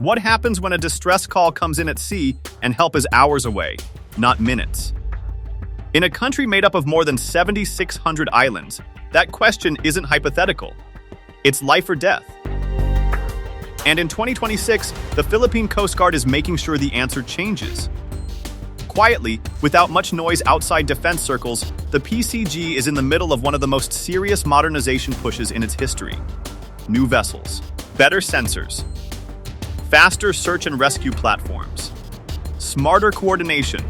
What happens when a distress call comes in at sea and help is hours away, not minutes? In a country made up of more than 7,600 islands, that question isn't hypothetical. It's life or death. And in 2026, the Philippine Coast Guard is making sure the answer changes. Quietly, without much noise outside defense circles, the PCG is in the middle of one of the most serious modernization pushes in its history. New vessels, better sensors, faster search and rescue platforms, smarter coordination.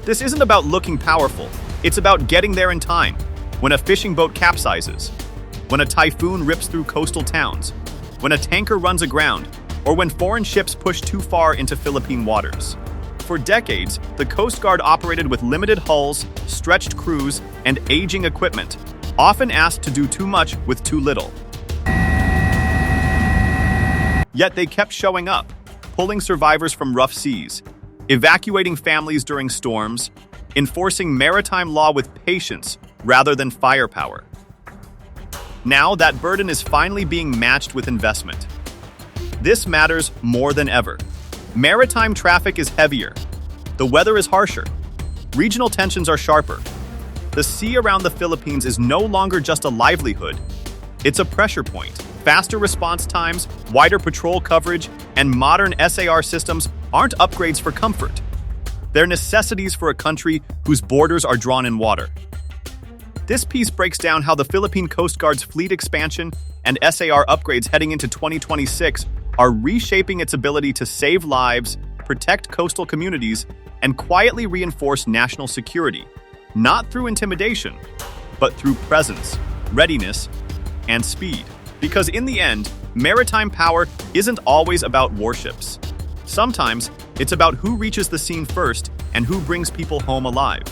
This isn't about looking powerful, it's about getting there in time. When a fishing boat capsizes, when a typhoon rips through coastal towns, when a tanker runs aground, or when foreign ships push too far into Philippine waters. For decades, the Coast Guard operated with limited hulls, stretched crews, and aging equipment, often asked to do too much with too little. Yet they kept showing up, pulling survivors from rough seas, evacuating families during storms, enforcing maritime law with patience rather than firepower. Now that burden is finally being matched with investment. This matters more than ever. Maritime traffic is heavier. The weather is harsher. Regional tensions are sharper. The sea around the Philippines is no longer just a livelihood. It's a pressure point. Faster response times, wider patrol coverage, and modern SAR systems aren't upgrades for comfort. They're necessities for a country whose borders are drawn in water. This piece breaks down how the Philippine Coast Guard's fleet expansion and SAR upgrades heading into 2026 are reshaping its ability to save lives, protect coastal communities, and quietly reinforce national security, not through intimidation, but through presence, readiness, and speed. Because in the end, maritime power isn't always about warships. Sometimes, it's about who reaches the scene first and who brings people home alive.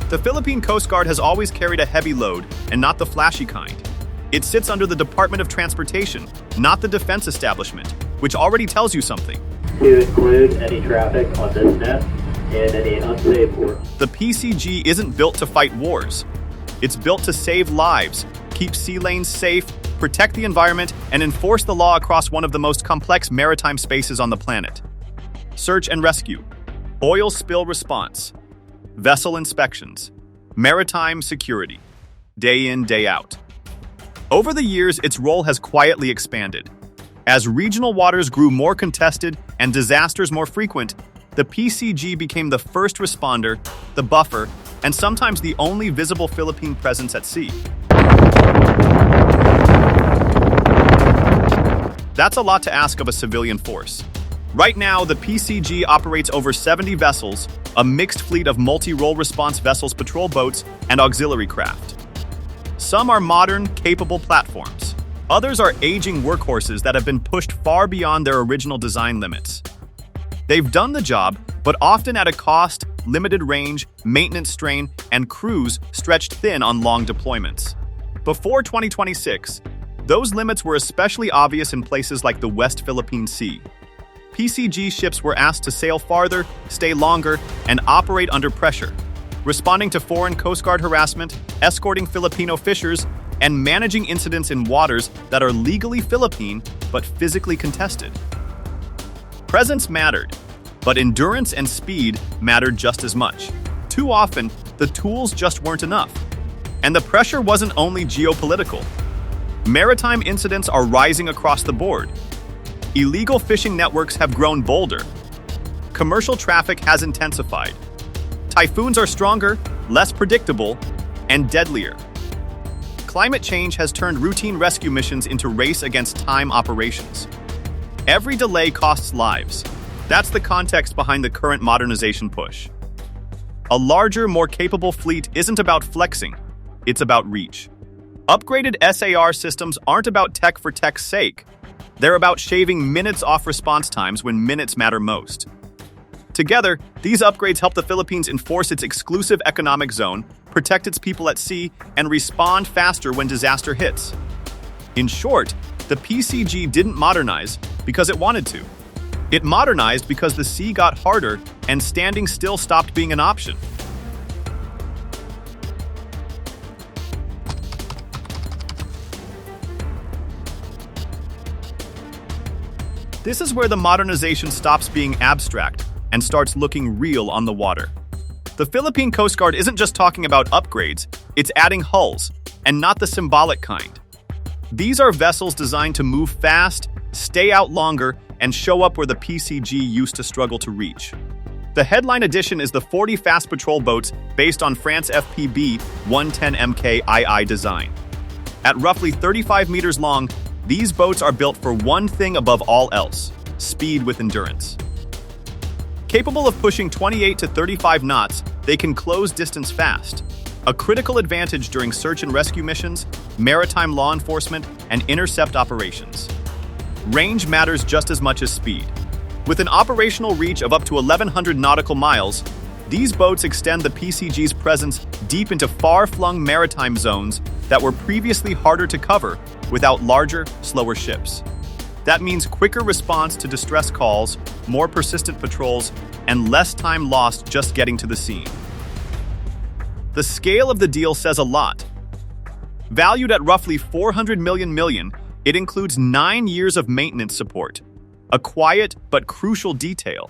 The Philippine Coast Guard has always carried a heavy load, and not the flashy kind. It sits under the Department of Transportation, not the defense establishment, which already tells you something. To include any traffic on this net and any unsafe ports. The PCG isn't built to fight wars. It's built to save lives, keep sea lanes safe, protect the environment, and enforce the law across one of the most complex maritime spaces on the planet. Search and rescue, oil spill response, vessel inspections, maritime security, day in, day out. Over the years, its role has quietly expanded. As regional waters grew more contested and disasters more frequent, the PCG became the first responder, the buffer, and sometimes the only visible Philippine presence at sea. That's a lot to ask of a civilian force. Right now, the PCG operates over 70 vessels, a mixed fleet of multi-role response vessels, patrol boats, and auxiliary craft. Some are modern, capable platforms. Others are aging workhorses that have been pushed far beyond their original design limits. They've done the job, but often at a cost, limited range, maintenance strain, and crews stretched thin on long deployments. Before 2026, those limits were especially obvious in places like the West Philippine Sea. PCG ships were asked to sail farther, stay longer, and operate under pressure, responding to foreign Coast Guard harassment, escorting Filipino fishers, and managing incidents in waters that are legally Philippine but physically contested. Presence mattered, but endurance and speed mattered just as much. Too often, the tools just weren't enough. And the pressure wasn't only geopolitical. Maritime incidents are rising across the board. Illegal fishing networks have grown bolder. Commercial traffic has intensified. Typhoons are stronger, less predictable, and deadlier. Climate change has turned routine rescue missions into race-against-time operations. Every delay costs lives. That's the context behind the current modernization push. A larger, more capable fleet isn't about flexing, it's about reach. Upgraded SAR systems aren't about tech for tech's sake. They're about shaving minutes off response times when minutes matter most. Together, these upgrades help the Philippines enforce its exclusive economic zone, protect its people at sea, and respond faster when disaster hits. In short, the PCG didn't modernize because it wanted to. It modernized because the sea got harder and standing still stopped being an option. This is where the modernization stops being abstract and starts looking real on the water. The Philippine Coast Guard isn't just talking about upgrades, it's adding hulls, and not the symbolic kind. These are vessels designed to move fast, stay out longer, and show up where the PCG used to struggle to reach. The headline addition is the 40 fast patrol boats based on France FPB 110 MK II design. At roughly 35 meters long, these boats are built for one thing above all else: speed with endurance. Capable of pushing 28 to 35 knots, they can close distance fast, a critical advantage during search and rescue missions, maritime law enforcement, and intercept operations. Range matters just as much as speed. With an operational reach of up to 1,100 nautical miles, these boats extend the PCG's presence deep into far-flung maritime zones that were previously harder to cover without larger, slower ships. That means quicker response to distress calls, more persistent patrols, and less time lost just getting to the scene. The scale of the deal says a lot. Valued at roughly $400 million, it includes 9 years of maintenance support, a quiet but crucial detail.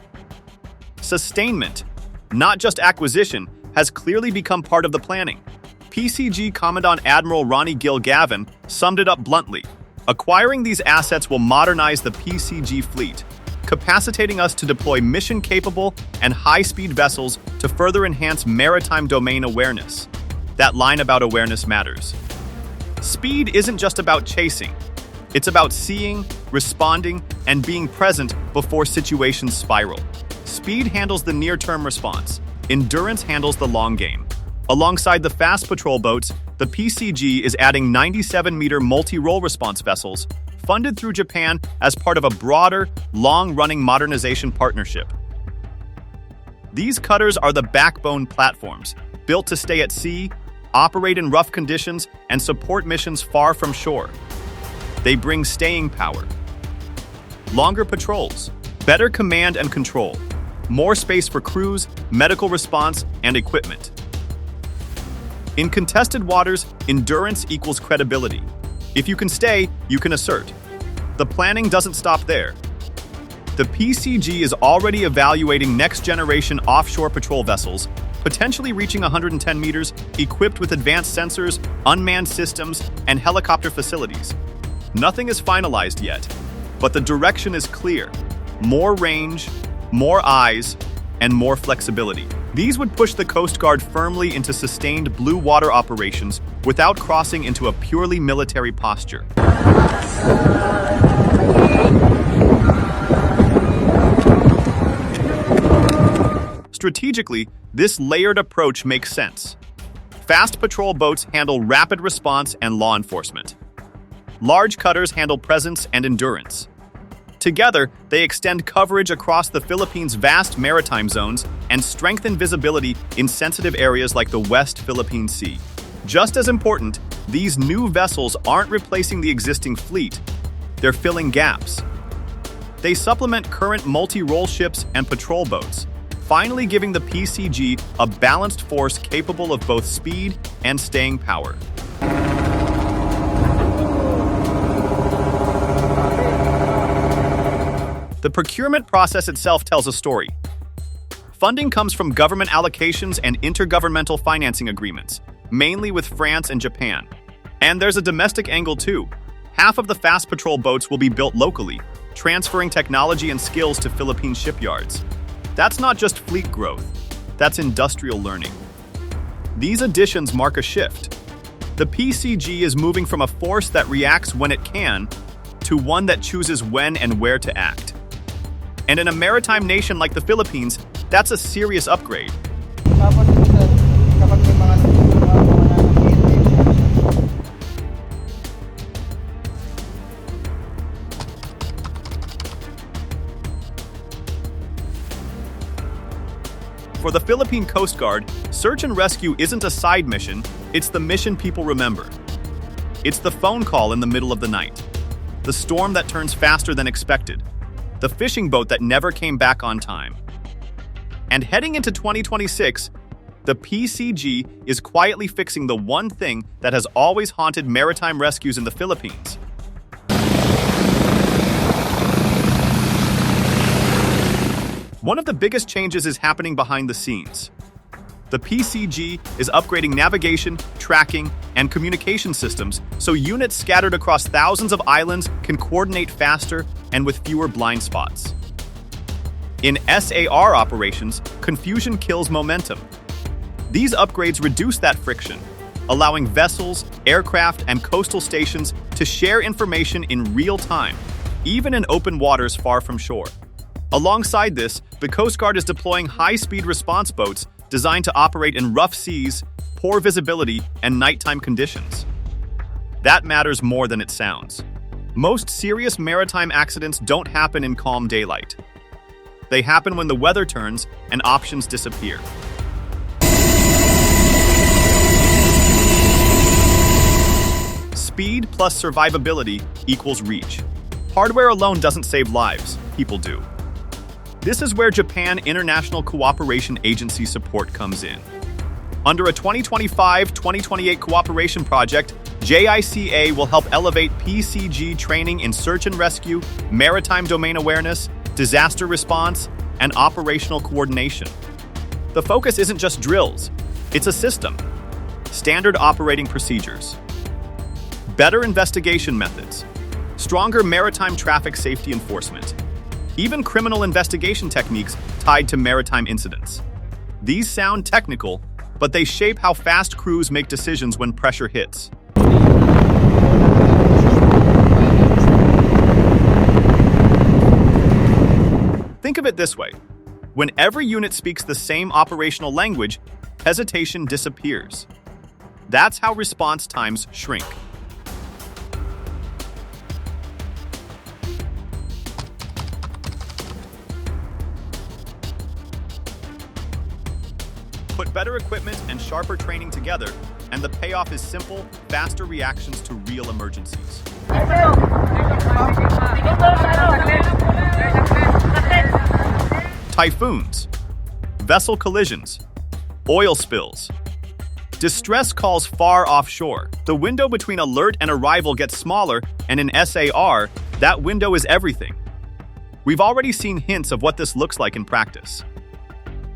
Sustainment, not just acquisition, has clearly become part of the planning. PCG Commandant Admiral Ronnie Gill Gavin summed it up bluntly: acquiring these assets will modernize the PCG fleet, capacitating us to deploy mission-capable and high-speed vessels to further enhance maritime domain awareness. That line about awareness matters. Speed isn't just about chasing. It's about seeing, responding, and being present before situations spiral. Speed handles the near-term response. Endurance handles the long game. Alongside the fast patrol boats, the PCG is adding 97-meter multi-role response vessels, funded through Japan as part of a broader, long-running modernization partnership. These cutters are the backbone platforms, built to stay at sea, operate in rough conditions, and support missions far from shore. They bring staying power. Longer patrols, better command and control, more space for crews, medical response, and equipment. In contested waters, endurance equals credibility. If you can stay, you can assert. The planning doesn't stop there. The PCG is already evaluating next-generation offshore patrol vessels, potentially reaching 110 meters, equipped with advanced sensors, unmanned systems, and helicopter facilities. Nothing is finalized yet, but the direction is clear: more range, more eyes, and more flexibility. These would push the Coast Guard firmly into sustained blue water operations without crossing into a purely military posture. Strategically, this layered approach makes sense. Fast patrol boats handle rapid response and law enforcement. Large cutters handle presence and endurance. Together, they extend coverage across the Philippines' vast maritime zones and strengthen visibility in sensitive areas like the West Philippine Sea. Just as important, these new vessels aren't replacing the existing fleet. They're filling gaps. They supplement current multi-role ships and patrol boats, finally giving the PCG a balanced force capable of both speed and staying power. The procurement process itself tells a story. Funding comes from government allocations and intergovernmental financing agreements, mainly with France and Japan. And there's a domestic angle too. Half of the fast patrol boats will be built locally, transferring technology and skills to Philippine shipyards. That's not just fleet growth, that's industrial learning. These additions mark a shift. The PCG is moving from a force that reacts when it can to one that chooses when and where to act. And in a maritime nation like the Philippines, that's a serious upgrade. For the Philippine Coast Guard, search and rescue isn't a side mission, it's the mission people remember. It's the phone call in the middle of the night, the storm that turns faster than expected, the fishing boat that never came back on time. And heading into 2026, the PCG is quietly fixing the one thing that has always haunted maritime rescues in the Philippines: One of the biggest changes is happening behind the scenes. The PCG is upgrading navigation, tracking, and communication systems so units scattered across thousands of islands can coordinate faster and with fewer blind spots. In SAR operations, confusion kills momentum. These upgrades reduce that friction, allowing vessels, aircraft, and coastal stations to share information in real time, even in open waters far from shore. Alongside this, the Coast Guard is deploying high-speed response boats designed to operate in rough seas, poor visibility, and nighttime conditions. That matters more than it sounds. Most serious maritime accidents don't happen in calm daylight. They happen when the weather turns and options disappear. Speed plus survivability equals reach. Hardware alone doesn't save lives, people do. This is where Japan International Cooperation Agency support comes in. Under a 2025-2028 cooperation project, JICA will help elevate PCG training in search and rescue, maritime domain awareness, disaster response, and operational coordination. The focus isn't just drills, it's a system. Standard operating procedures, better investigation methods, stronger maritime traffic safety enforcement, even criminal investigation techniques tied to maritime incidents. These sound technical, but they shape how fast crews make decisions when pressure hits. Think of it this way. When every unit speaks the same operational language, hesitation disappears. That's how response times shrink. Put better equipment and sharper training together, and the payoff is simple, faster reactions to real emergencies. Typhoons, vessel collisions, oil spills, distress calls far offshore. The window between alert and arrival gets smaller, and in SAR, that window is everything. We've already seen hints of what this looks like in practice.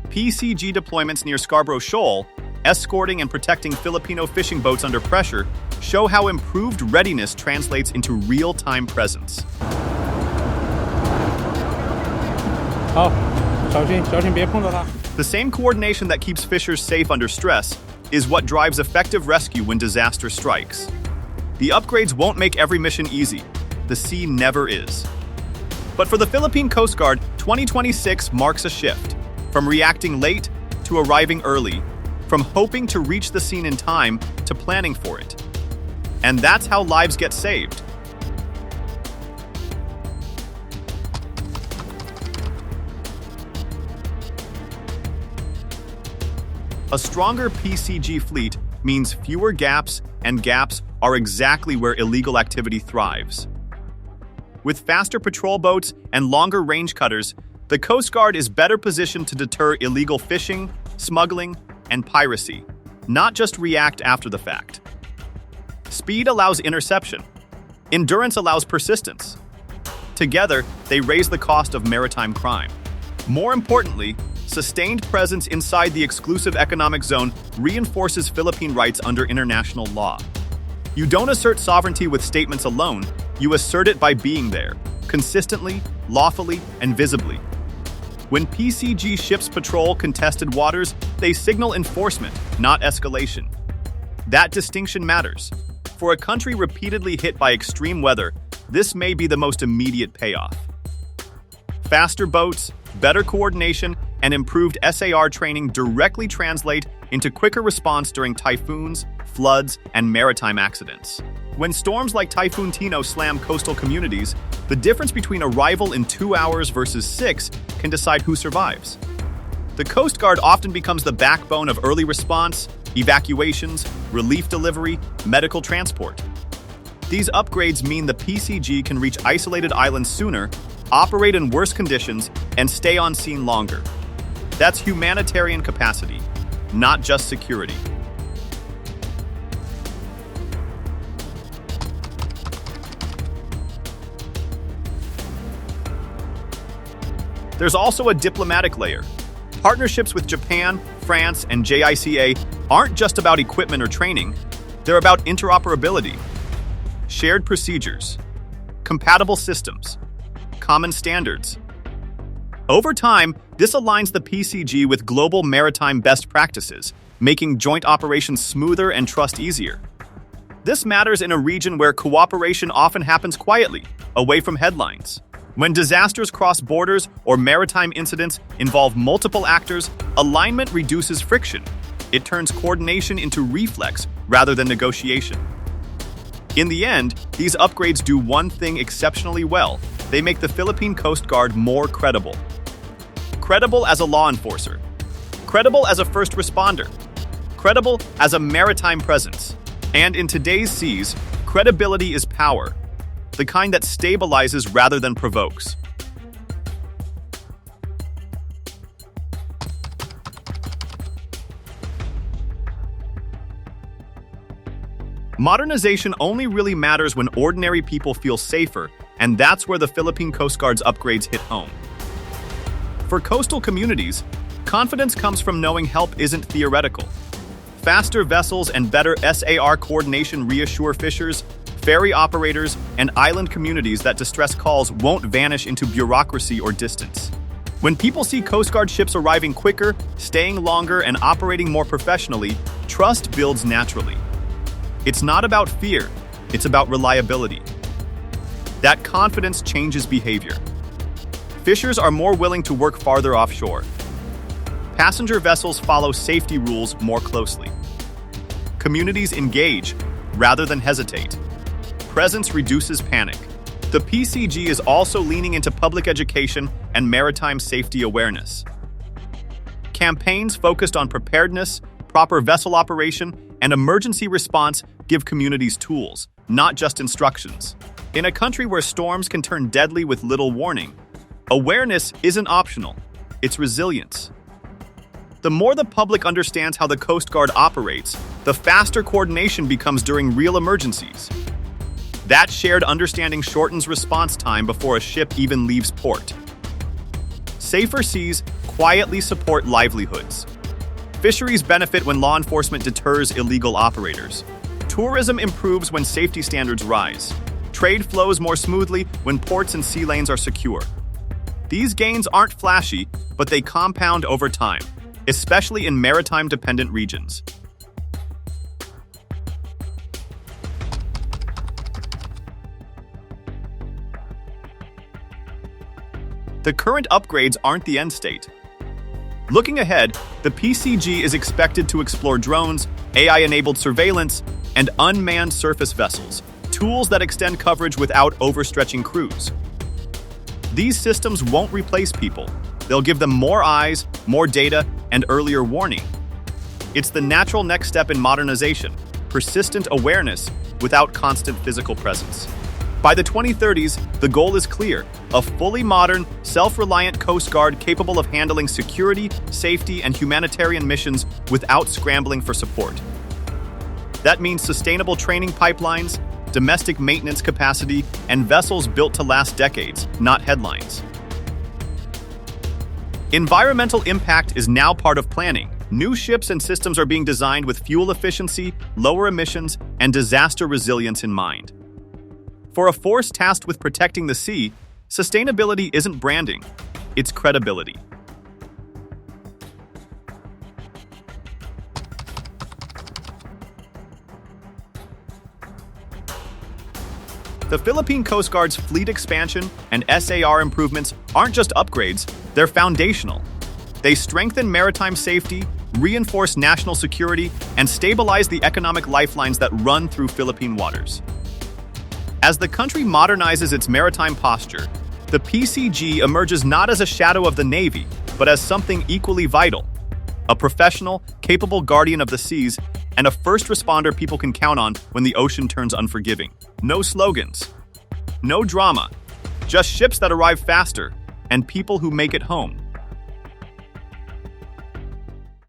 PCG deployments near Scarborough Shoal, escorting and protecting Filipino fishing boats under pressure, show how improved readiness translates into real-time presence. The same coordination that keeps fishers safe under stress is what drives effective rescue when disaster strikes. The upgrades won't make every mission easy. The sea never is. But for the Philippine Coast Guard, 2026 marks a shift. From reacting late to arriving early, from hoping to reach the scene in time to planning for it. And that's how lives get saved. A stronger PCG fleet means fewer gaps, and gaps are exactly where illegal activity thrives. With faster patrol boats and longer range cutters, the Coast Guard is better positioned to deter illegal fishing, smuggling, and piracy, not just react after the fact. Speed allows interception. Endurance allows persistence. Together, they raise the cost of maritime crime. More importantly, sustained presence inside the exclusive economic zone reinforces Philippine rights under international law. You don't assert sovereignty with statements alone, you assert it by being there, consistently, lawfully, and visibly. When PCG ships patrol contested waters, they signal enforcement, not escalation. That distinction matters. For a country repeatedly hit by extreme weather, this may be the most immediate payoff. Faster boats, better coordination, and improved SAR training directly translate into quicker response during typhoons, floods, and maritime accidents. When storms like Typhoon Tino slam coastal communities, the difference between arrival in 2 hours versus 6 can decide who survives. The Coast Guard often becomes the backbone of early response, evacuations, relief delivery, medical transport. These upgrades mean the PCG can reach isolated islands sooner, operate in worse conditions, and stay on scene longer. That's humanitarian capacity, not just security. There's also a diplomatic layer. Partnerships with Japan, France, and JICA aren't just about equipment or training, they're about interoperability, shared procedures, compatible systems, common standards. Over time, this aligns the PCG with global maritime best practices, making joint operations smoother and trust easier. This matters in a region where cooperation often happens quietly, away from headlines. When disasters cross borders or maritime incidents involve multiple actors, alignment reduces friction. It turns coordination into reflex rather than negotiation. In the end, these upgrades do one thing exceptionally well. They make the Philippine Coast Guard more credible. Credible as a law enforcer. Credible as a first responder. Credible as a maritime presence. And in today's seas, credibility is power, the kind that stabilizes rather than provokes. Modernization only really matters when ordinary people feel safer, and that's where the Philippine Coast Guard's upgrades hit home. For coastal communities, confidence comes from knowing help isn't theoretical. Faster vessels and better SAR coordination reassure fishers, ferry operators, and island communities that distress calls won't vanish into bureaucracy or distance. When people see Coast Guard ships arriving quicker, staying longer, and operating more professionally, trust builds naturally. It's not about fear, it's about reliability. That confidence changes behavior. Fishers are more willing to work farther offshore. Passenger vessels follow safety rules more closely. Communities engage rather than hesitate. Presence reduces panic. The PCG is also leaning into public education and maritime safety awareness. Campaigns focused on preparedness, proper vessel operation, and emergency response give communities tools, not just instructions. In a country where storms can turn deadly with little warning, awareness isn't optional, it's resilience. The more the public understands how the Coast Guard operates, the faster coordination becomes during real emergencies. That shared understanding shortens response time before a ship even leaves port. Safer seas quietly support livelihoods. Fisheries benefit when law enforcement deters illegal operators. Tourism improves when safety standards rise. Trade flows more smoothly when ports and sea lanes are secure. These gains aren't flashy, but they compound over time, especially in maritime-dependent regions. The current upgrades aren't the end state. Looking ahead, the PCG is expected to explore drones, AI-enabled surveillance, and unmanned surface vessels, tools that extend coverage without overstretching crews. These systems won't replace people. They'll give them more eyes, more data, and earlier warning. It's the natural next step in modernization, persistent awareness without constant physical presence. By the 2030s, the goal is clear: a fully modern, self-reliant Coast Guard capable of handling security, safety, and humanitarian missions without scrambling for support. That means sustainable training pipelines, domestic maintenance capacity, and vessels built to last decades, not headlines. Environmental impact is now part of planning. New ships and systems are being designed with fuel efficiency, lower emissions, and disaster resilience in mind. For a force tasked with protecting the sea, sustainability isn't branding, it's credibility. The Philippine Coast Guard's fleet expansion and SAR improvements aren't just upgrades, they're foundational. They strengthen maritime safety, reinforce national security, and stabilize the economic lifelines that run through Philippine waters. As the country modernizes its maritime posture, the PCG emerges not as a shadow of the Navy, but as something equally vital: a professional, capable guardian of the seas, and a first responder people can count on when the ocean turns unforgiving. No slogans, no drama, just ships that arrive faster and people who make it home.